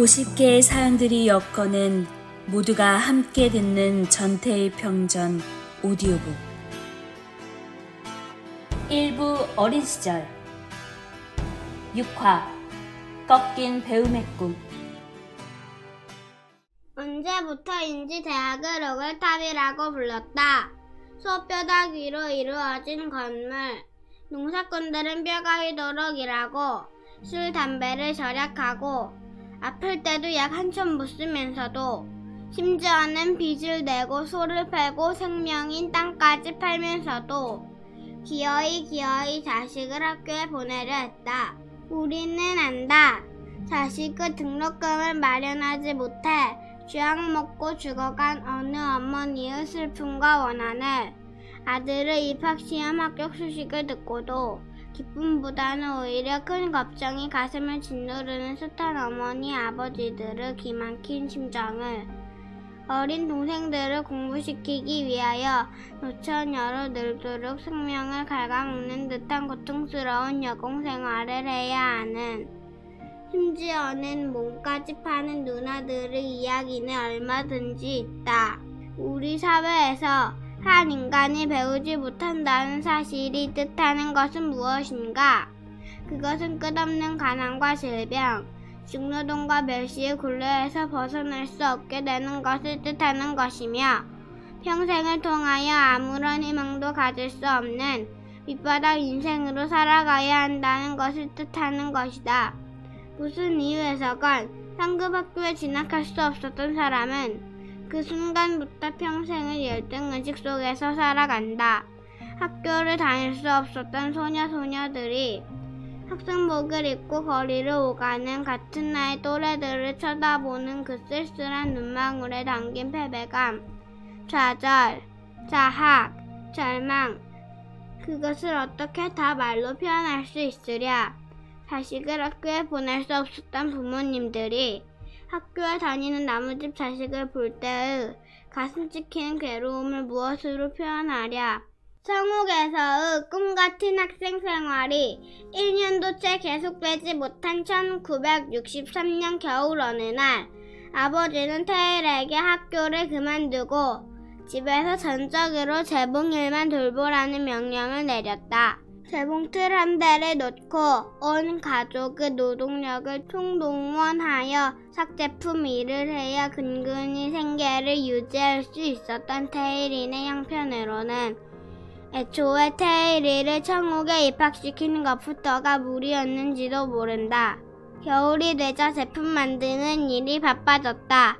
50개의 사연들이 엮어낸 모두가 함께 듣는 전태일 평전 오디오북 1부 어린 시절 6화 꺾인 배움의 꿈. 언제부터인지 대학을 오글탑이라고 불렀다. 수업뼈닥 위로 이루어진 건물. 농사꾼들은 뼈가 위도록 일하고 술, 담배를 절약하고 아플 때도 약 한 천 못 쓰면서도 심지어는 빚을 내고 소를 팔고 생명인 땅까지 팔면서도 기어이 자식을 학교에 보내려 했다. 우리는 안다. 자식의 등록금을 마련하지 못해 쥐약 먹고 죽어간 어느 어머니의 슬픔과 원한을, 아들의 입학시험 합격 소식을 듣고도 기쁨보다는 오히려 큰 걱정이 가슴을 짓누르는 숱한 어머니 아버지들의 기막힌 심정을, 어린 동생들을 공부시키기 위하여 노처녀로 늙도록 생명을 갉아먹는 듯한 고통스러운 여공생활을 해야 하는, 심지어는 몸까지 파는 누나들의 이야기는 얼마든지 있다. 우리 사회에서 한 인간이 배우지 못한다는 사실이 뜻하는 것은 무엇인가? 그것은 끝없는 가난과 질병, 중노동과 멸시의 굴레에서 벗어날 수 없게 되는 것을 뜻하는 것이며, 평생을 통하여 아무런 희망도 가질 수 없는 밑바닥 인생으로 살아가야 한다는 것을 뜻하는 것이다. 무슨 이유에서건 상급 학교에 진학할 수 없었던 사람은 그 순간부터 평생을 열등의식 속에서 살아간다. 학교를 다닐 수 없었던 소녀들이 학생복을 입고 거리를 오가는 같은 나이 또래들을 쳐다보는 그 쓸쓸한 눈망울에 담긴 패배감, 좌절, 자학, 절망, 그것을 어떻게 다 말로 표현할 수 있으랴. 자식을 학교에 보낼 수 없었던 부모님들이 학교에 다니는 나무집 자식을 볼 때의 가슴 찍히는 괴로움을 무엇으로 표현하랴. 성욱에서의 꿈같은 학생 생활이 1년도 채 계속되지 못한 1963년 겨울 어느 날, 아버지는 태일에게 학교를 그만두고 집에서 전적으로 재봉일만 돌보라는 명령을 내렸다. 재봉틀 한 대를 놓고 온 가족의 노동력을 총동원하여 삭제품 일을 해야 근근히 생계를 유지할 수 있었던 태일이네 형편으로는 애초에 태일이를 천국에 입학시키는 것부터가 무리였는지도 모른다. 겨울이 되자 제품 만드는 일이 바빠졌다.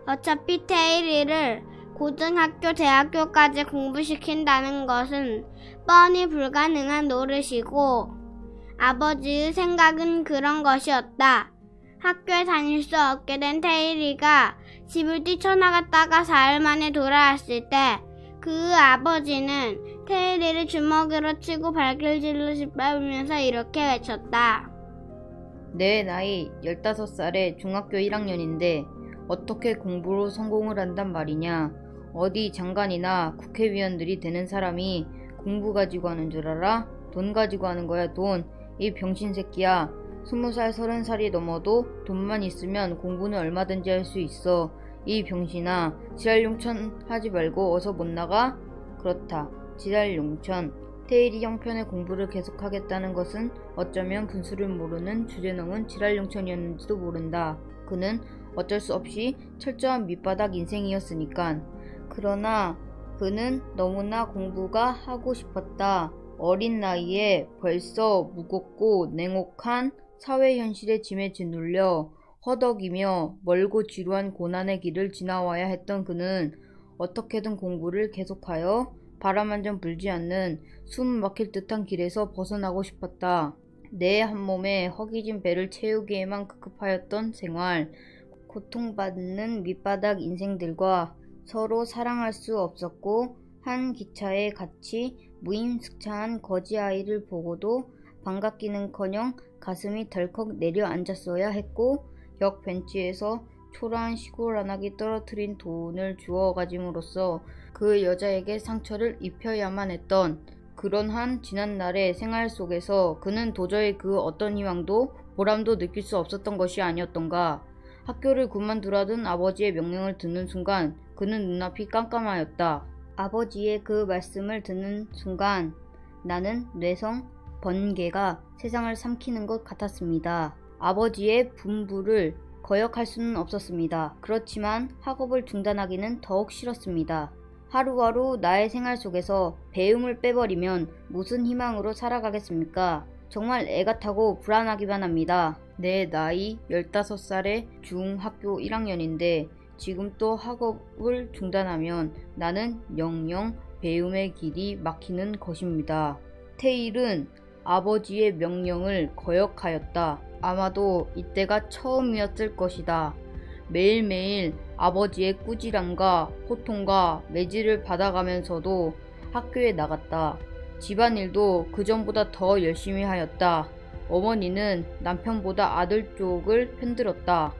어차피 태일이를 고등학교, 대학교까지 공부시킨다는 것은 뻔히 불가능한 노릇이고, 아버지의 생각은 그런 것이었다. 학교에 다닐 수 없게 된 태일이가 집을 뛰쳐나갔다가 사흘 만에 돌아왔을 때 그 아버지는 태일이를 주먹으로 치고 발길질로 짓밟으면서 이렇게 외쳤다. 내 나이 15살에 중학교 1학년인데 어떻게 공부로 성공을 한단 말이냐. 어디 장관이나 국회의원들이 되는 사람이 공부 가지고 하는 줄 알아? 돈 가지고 하는 거야, 돈. 이 병신 새끼야. 20살, 30살이 넘어도 돈만 있으면 공부는 얼마든지 할 수 있어. 이 병신아, 지랄용천 하지 말고 어서 못 나가? 그렇다, 지랄용천. 태일이 형편의 공부를 계속하겠다는 것은 어쩌면 분수를 모르는 주제넘은 지랄용천이었는지도 모른다. 그는 어쩔 수 없이 철저한 밑바닥 인생이었으니깐. 그러나 그는 너무나 공부가 하고 싶었다. 어린 나이에 벌써 무겁고 냉혹한 사회 현실의 짐에 짓눌려 허덕이며 멀고 지루한 고난의 길을 지나와야 했던 그는 어떻게든 공부를 계속하여 바람 한 점 불지 않는 숨 막힐 듯한 길에서 벗어나고 싶었다. 내 한 몸에 허기진 배를 채우기에만 급급하였던 생활, 고통받는 밑바닥 인생들과 서로 사랑할 수 없었고, 한 기차에 같이 무임승차한 거지 아이를 보고도 반갑기는커녕 가슴이 덜컥 내려앉았어야 했고, 역 벤치에서 초라한 시골 안악이 떨어뜨린 돈을 주워 가짐으로써 그 여자에게 상처를 입혀야만 했던 그런 한 지난날의 생활 속에서 그는 도저히 그 어떤 희망도 보람도 느낄 수 없었던 것이 아니었던가. 학교를 그만두라던 아버지의 명령을 듣는 순간 그는 눈앞이 깜깜하였다. 아버지의 그 말씀을 듣는 순간 나는 뇌성 번개가 세상을 삼키는 것 같았습니다. 아버지의 분부를 거역할 수는 없었습니다. 그렇지만 학업을 중단하기는 더욱 싫었습니다. 하루하루 나의 생활 속에서 배움을 빼버리면 무슨 희망으로 살아가겠습니까? 정말 애같하고 불안하기만 합니다. 내 나이 15살의 중학교 1학년인데 지금 또 학업을 중단하면 나는 영영 배움의 길이 막히는 것입니다. 테일은 아버지의 명령을 거역하였다. 아마도 이때가 처음이었을 것이다. 매일매일 아버지의 꾸지람과 호통과 매질을 받아가면서도 학교에 나갔다. 집안일도 그전보다 더 열심히 하였다. 어머니는 남편보다 아들 쪽을 편들었다.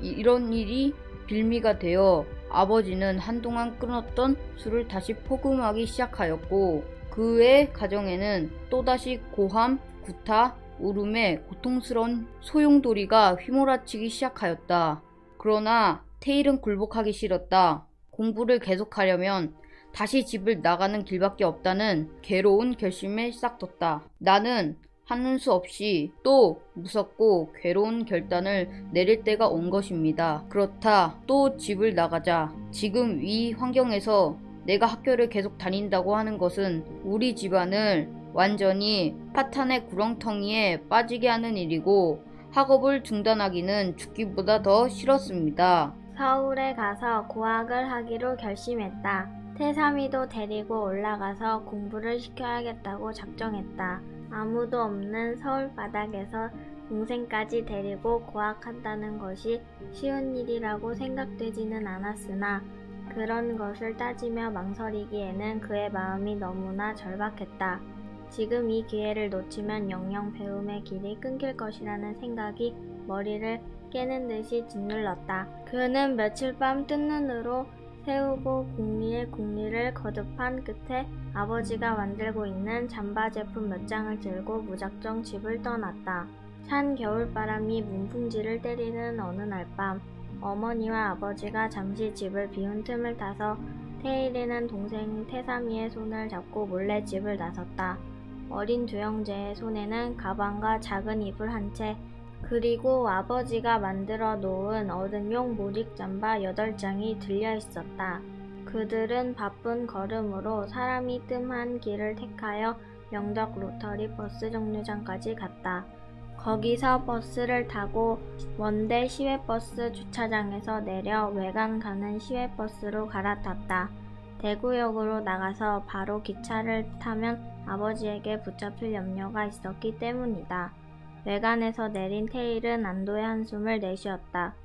이런 일이 빌미가 되어 아버지는 한동안 끊었던 술을 다시 포금하기 시작하였고 그의 가정에는 또다시 고함, 구타, 울음에 고통스러운 소용돌이가 휘몰아치기 시작하였다. 그러나 테일은 굴복하기 싫었다. 공부를 계속하려면 다시 집을 나가는 길밖에 없다는 괴로운 결심에 싹 뒀다. 나는 하는 수 없이 또 무섭고 괴로운 결단을 내릴 때가 온 것입니다. 그렇다. 또 집을 나가자. 지금 이 환경에서 내가 학교를 계속 다닌다고 하는 것은 우리 집안을 완전히 파탄의 구렁텅이에 빠지게 하는 일이고 학업을 중단하기는 죽기보다 더 싫었습니다. 서울에 가서 고학을 하기로 결심했다. 태삼이도 데리고 올라가서 공부를 시켜야겠다고 작정했다. 아무도 없는 서울 바닥에서 동생까지 데리고 고학한다는 것이 쉬운 일이라고 생각되지는 않았으나 그런 것을 따지며 망설이기에는 그의 마음이 너무나 절박했다. 지금 이 기회를 놓치면 영영 배움의 길이 끊길 것이라는 생각이 머리를 깨는 듯이 짓눌렀다. 그는 며칠 밤 뜬 눈으로 세우고 궁리를 거듭한 끝에 아버지가 만들고 있는 잠바 제품 몇 장을 들고 무작정 집을 떠났다. 찬 겨울바람이 문풍지를 때리는 어느 날 밤 어머니와 아버지가 잠시 집을 비운 틈을 타서 테일이는 동생 태삼이의 손을 잡고 몰래 집을 나섰다. 어린 두 형제의 손에는 가방과 작은 이불 한 채 그리고 아버지가 만들어 놓은 어른용 모직 잠바 8장이 들려 있었다. 그들은 바쁜 걸음으로 사람이 뜸한 길을 택하여 명덕 로터리 버스 정류장까지 갔다. 거기서 버스를 타고 원대 시외버스 주차장에서 내려 외관 가는 시외버스로 갈아탔다. 대구역으로 나가서 바로 기차를 타면 아버지에게 붙잡힐 염려가 있었기 때문이다. 외관에서 내린 테일은 안도의 한숨을 내쉬었다.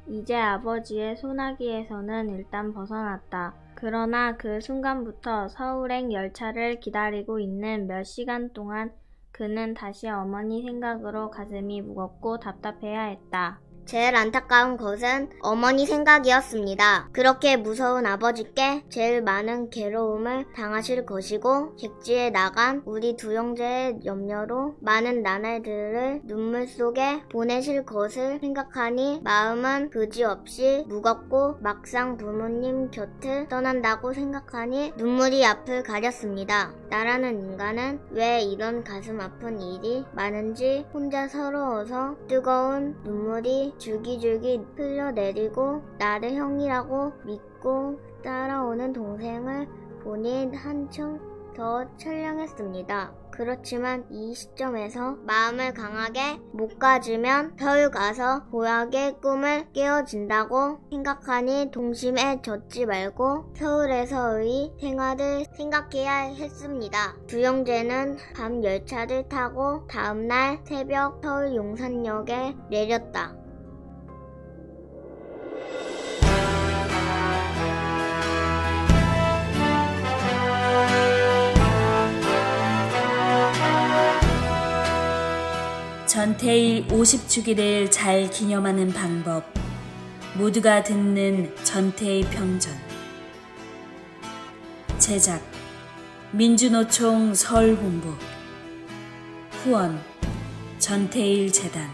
이제 아버지의 소나기에서는 일단 벗어났다. 그러나 그 순간부터 서울행 열차를 기다리고 있는 몇 시간 동안 그는 다시 어머니 생각으로 가슴이 무겁고 답답해야 했다. 제일 안타까운 것은 어머니 생각이었습니다. 그렇게 무서운 아버지께 제일 많은 괴로움을 당하실 것이고 객지에 나간 우리 두 형제의 염려로 많은 나날들을 눈물 속에 보내실 것을 생각하니 마음은 그지없이 무겁고 막상 부모님 곁을 떠난다고 생각하니 눈물이 앞을 가렸습니다. 나라는 인간은 왜 이런 가슴 아픈 일이 많은지 혼자 서러워서 뜨거운 눈물이 줄기줄기 흘러내리고 나를 형이라고 믿고 따라오는 동생을 보니 한층 더 철량했습니다. 그렇지만 이 시점에서 마음을 강하게 못 가지면 서울 가서 고학의 꿈을 깨어진다고 생각하니 동심에 젖지 말고 서울에서의 생활을 생각해야 했습니다. 두 형제는 밤 열차를 타고 다음날 새벽 서울 용산역에 내렸다. 전태일 50주기를 잘 기념하는 방법. 모두가 듣는 전태일 평전. 제작 민주노총 서울본부. 후원 전태일 재단.